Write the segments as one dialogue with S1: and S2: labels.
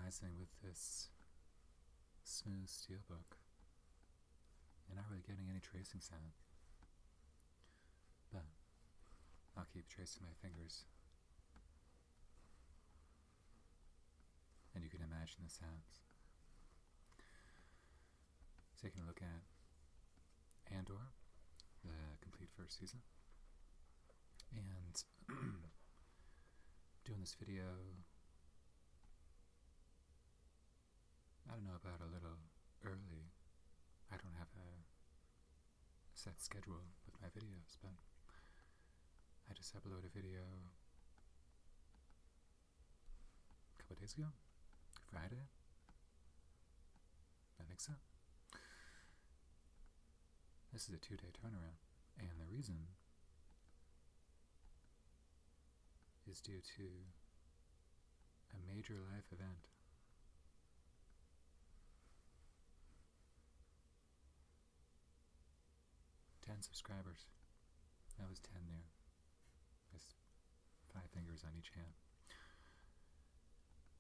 S1: surprising with this smooth steelbook. You're not really getting any tracing sound. But I'll keep tracing my fingers. And you can imagine the sounds. Taking a look at Andor, the complete first season. And doing this video, I don't know, about a little early. I don't have a set schedule with my videos, but I just uploaded a video a couple days ago, Friday, I think so. This is a 2-day turnaround, and the reason is due to a major life event. "10 subscribers. That was 10 there. There's 5 fingers on each hand.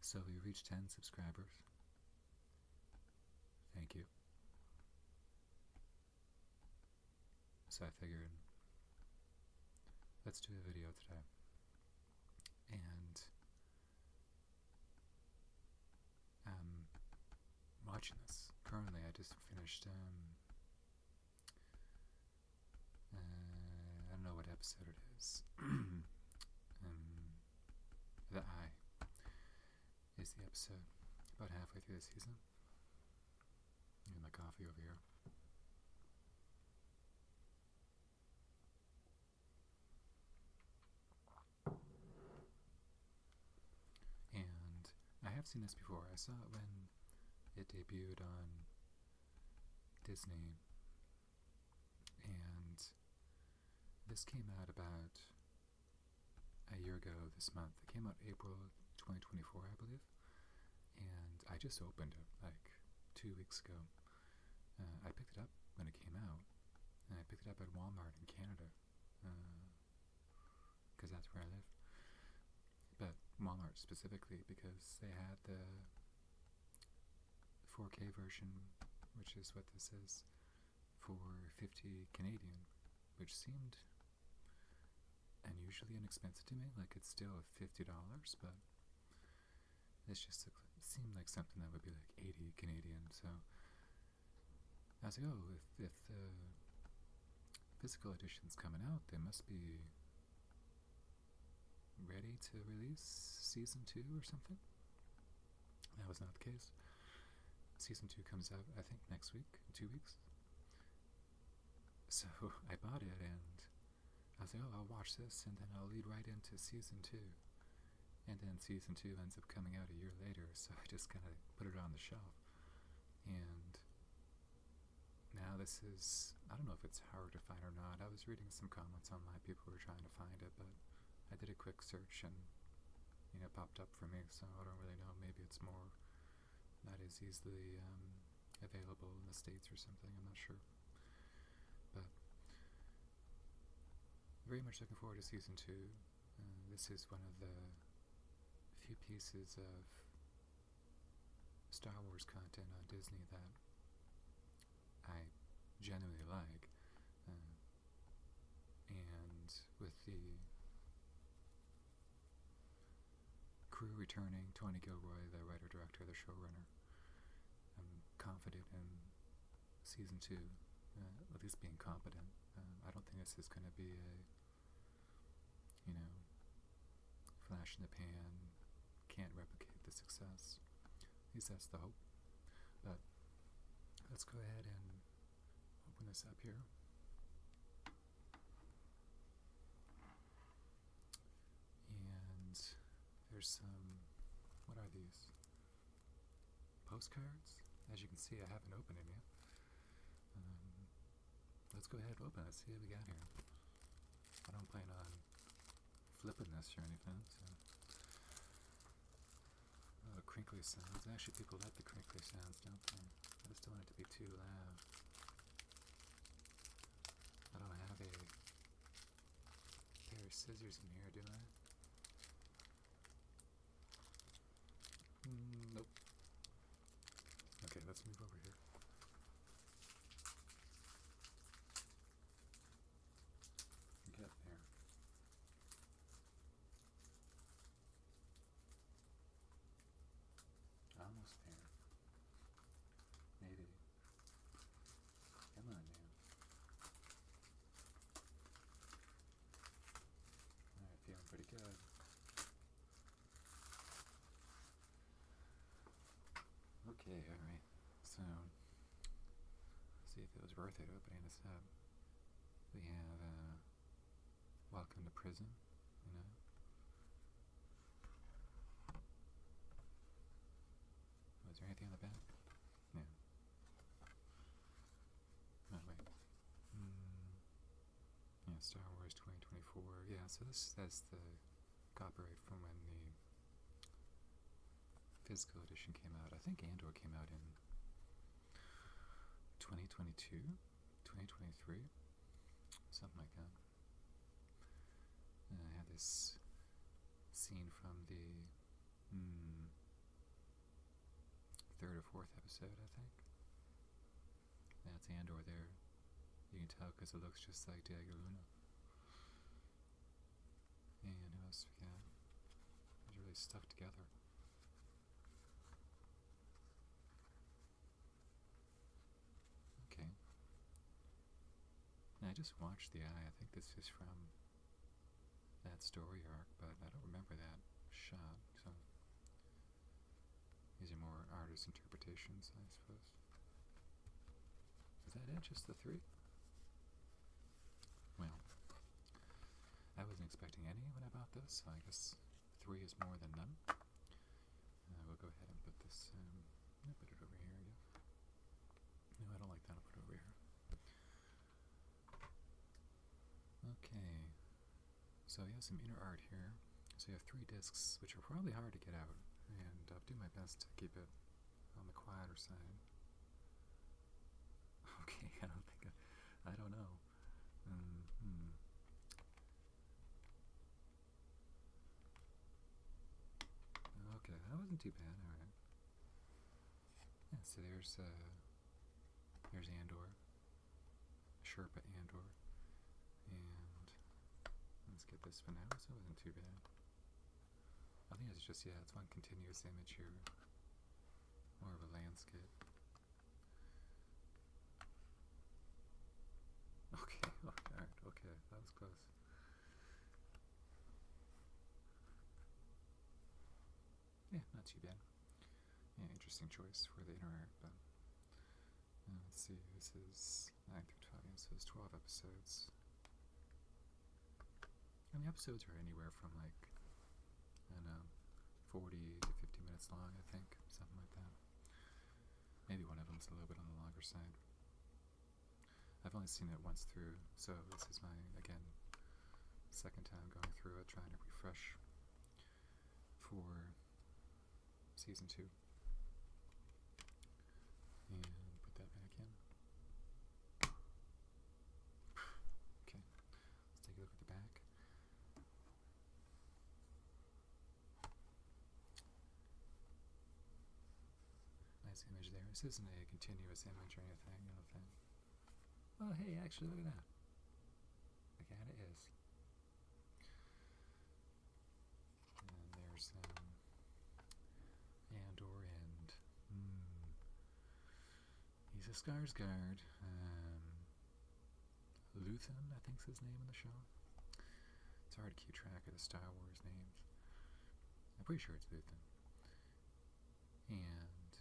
S1: So we reached 10 subscribers. Thank you. So I figured, let's do a video today. And I'm watching this. Currently, I just finished, I don't know what episode it is. The Eye is the episode. About halfway through the season. Get my coffee over here. And I have seen this before. I saw it when it debuted on Disney. And this came out about a year ago this month. It came out April 2024, I believe. And I just opened it like 2 weeks ago. I picked it up when it came out. And I picked it up at Walmart in Canada. Because that's where I live. But Walmart specifically, because they had the 4K version, which is what this is, for 50 Canadian, which seemed unusually inexpensive to me. Like, it's still $50, but it's just, it seemed like something that would be like 80 Canadian. So I was like, oh, if the physical edition's coming out, they must be ready to release season 2 or something. That was not the case. Season 2 comes out, I think, next week, in 2 weeks. So I bought it, and I was like, oh, I'll watch this, and then I'll lead right into season 2. And then season 2 ends up coming out a year later, so I just kind of put it on the shelf. And now this is, I don't know if it's hard to find or not. I was reading some comments online, people were trying to find it, but I did a quick search and, it popped up for me, so I don't really know. Maybe it's more, not as easily available in the States or something, I'm not sure. But very much looking forward to season 2. This is one of the few pieces of Star Wars content on Disney that I genuinely like. And with the crew returning, Tony Gilroy, the writer-director, the showrunner, I'm confident in season 2, at least being competent. I don't think this is going to be a, flash in the pan, can't replicate the success. At least that's the hope. But let's go ahead and open this up here. And there's some, what are these? Postcards? As you can see, I haven't opened it yet. Let's go ahead and open it, see what we got here. I don't plan on flipping this or anything, so. Oh, crinkly sounds. Actually, people like the crinkly sounds, don't they? I just don't want it to be too loud. I don't have a pair of scissors in here, do I? Nope. let's move over here. Get there. Almost there. Maybe. Come on now. Alright, feeling pretty good. Okay, alright. So, see if it was worth it opening this up. We have, Welcome to Prison, you know. Was there anything on the back? No. Oh, wait. Yeah, Star Wars 2024. Yeah, so this has the copyright from when the physical edition came out. I think Andor came out in 2022, 2023, something like that. And I had this scene from the third or fourth episode, I think. That's Andor there. You can tell because it looks just like Diego Luna. And who else we got? It's really stuck together. Okay. Now I just watched The Eye. I think this is from that story arc, but I don't remember that shot, so these are more artist interpretations, I suppose. Is that it? Just the three? Well, I wasn't expecting any when I bought this, so I guess three is more than none. We'll go ahead and put this, I'll put it over here, I guess. No, I don't like that, I'll put it over here. Okay, so you have some inner art here. So you have 3 discs, which are probably hard to get out, and I'll do my best to keep it on the quieter side. Okay, I don't know. Okay, that wasn't too bad, alright. Yeah, so there's Andor, Sherpa Andor, and let's get this one out, so it wasn't too bad. I think it's just, it's one continuous image here, more of a landscape. Okay, alright, okay, that was close. Yeah, not too bad. Yeah, interesting choice for the inner art, but let's see, this is 9 through 12, so it's 12 episodes. And the episodes are anywhere from like, I don't know, 40 to 50 minutes long, I think, something like that. Maybe one of them's a little bit on the longer side. I've only seen it once through, so this is my, again, second time going through it, trying to refresh for season 2. And put that back in. Okay, let's take a look at the back. Nice image there. This isn't a continuous image or anything, I don't think. Oh, hey, actually, look at that. It kinda is. And there's Andor, and he's a Skarsgård. Luthen, I think's his name in the show. It's hard to keep track of the Star Wars names. I'm pretty sure it's Luthen. And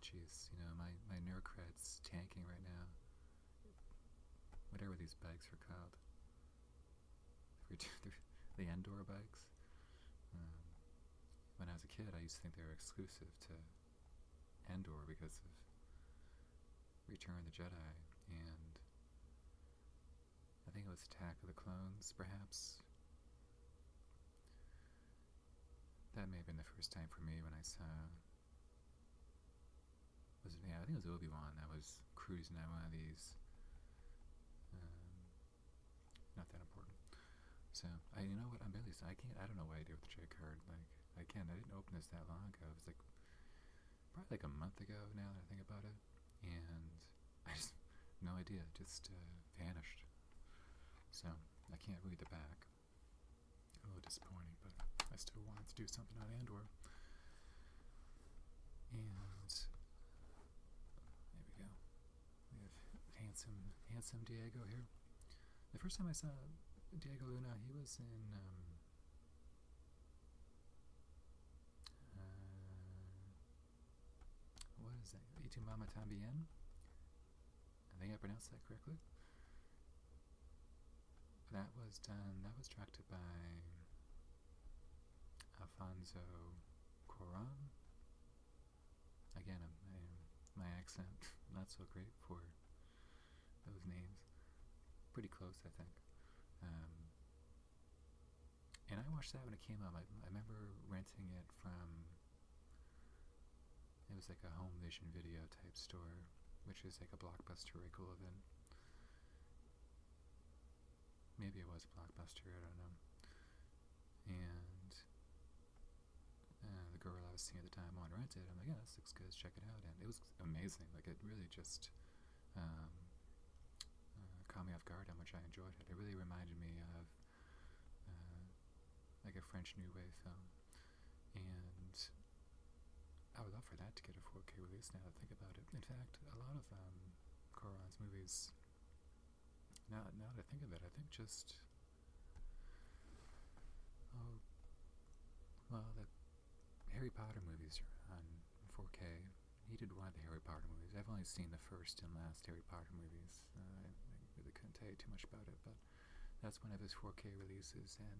S1: jeez, my nerd cred's tanking right now. Whatever these bikes are called. The Andor bikes. When I was a kid, I used to think they were exclusive to Andor because of Return of the Jedi, and I think it was Attack of the Clones, perhaps. That may have been the first time for me when I saw... I think it was Obi-Wan that was cruising at one of these. Not that important. So, you know what, I don't know what I did with the J card. Like, I didn't open this that long ago. It was like probably like a month ago now that I think about it, and I just no idea, just vanished. So I can't read the back. A little disappointing, but I still wanted to do something on Andor. And there we go. We have handsome Diego here. The first time I saw Diego Luna, he was in what is that? Y tu mama tambien? I think I pronounced that correctly. That was directed by Alfonso Cuarón. Again, my accent not so great for those names. Pretty close, I think. And I watched that when it came out. I remember renting it from, it was like a home vision video type store, which is like a Blockbuster equivalent. Maybe it was Blockbuster, I don't know. And the girl I was seeing at the time wanted to rent it. I'm like, yeah, this looks good, let's check it out. And it was amazing. Like, it really just caught me off guard how much I enjoyed it. It really reminded me of like a French New Wave film. And I would love for that to get a 4K release now that I think about it. In fact, a lot of Cuarón's movies, now that I think of it, I think just, the Harry Potter movies are on 4K. He did one of the Harry Potter movies. I've only seen the first and last Harry Potter movies. I really couldn't tell you too much about it, but that's one of his 4K releases. And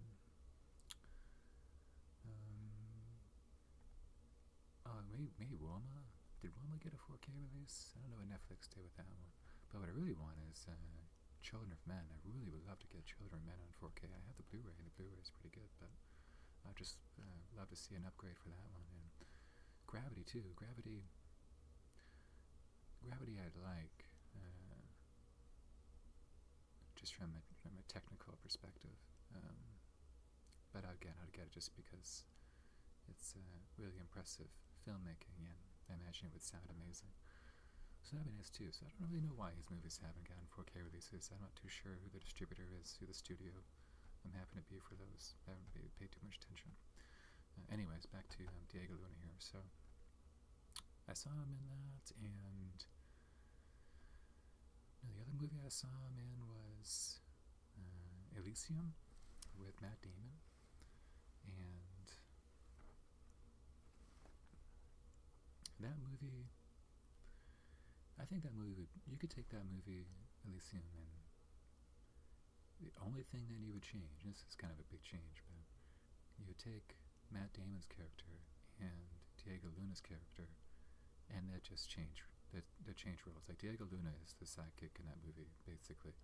S1: maybe Wilma. Did Wilma get a 4K release? I don't know what Netflix did with that one. But what I really want is Children of Men. I really would love to get Children of Men on 4K. I have the Blu-ray, and the Blu-ray is pretty good, but I'd just love to see an upgrade for that one. And Gravity too. Gravity I'd like, just from a technical perspective. But I'd get it just because it's really impressive filmmaking, and I imagine it would sound amazing. So that'd be nice too. So I don't really know why his movies haven't gotten 4K releases. I'm not too sure who the distributor is, who the studio happen to be for those. I haven't paid too much attention. Anyways, back to Diego Luna here. So I saw him in that, and the other movie I saw him in was Elysium with Matt Damon. And that movie, I think that movie you could take that movie, Elysium, and the only thing that you would change, this is kind of a big change, but you would take Matt Damon's character and Diego Luna's character, and that just change. They change roles. Like, Diego Luna is the sidekick in that movie, basically,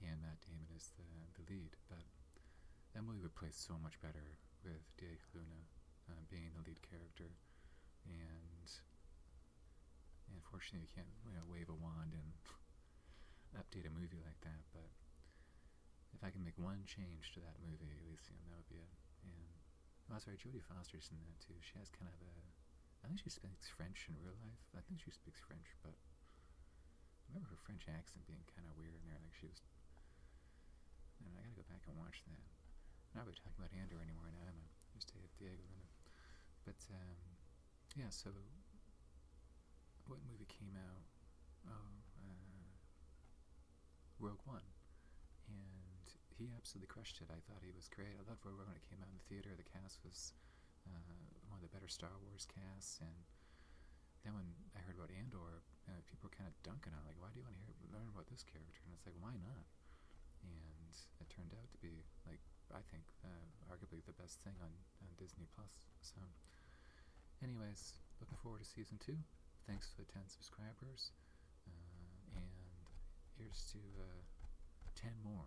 S1: and Matt Damon is the lead. But that movie would play so much better with Diego Luna being the lead character. And unfortunately, you can't wave a wand and update a movie like that. But if I can make one change to that movie, Elysium, that would be it. And sorry, Jodie Foster's in that too. She has kind of I think she speaks French in real life. I think she speaks French, but I remember her French accent being kind of weird in there. Like, she was. And I gotta go back and watch that. I'm not really talking about Andor anymore now, am I? Just Diego Luna. But yeah. So what movie came out? Rogue One, and he absolutely crushed it. I thought he was great. I loved Rogue One when it came out in the theater. The cast was one of the better Star Wars casts. And then when I heard about Andor, people were kind of dunking on it, like, why do you want to learn about this character? And it's like, why not? And it turned out to be, like, I think arguably the best thing on Disney Plus. So anyways, looking forward to season 2. Thanks for the 10 subscribers, and here's to 10 more.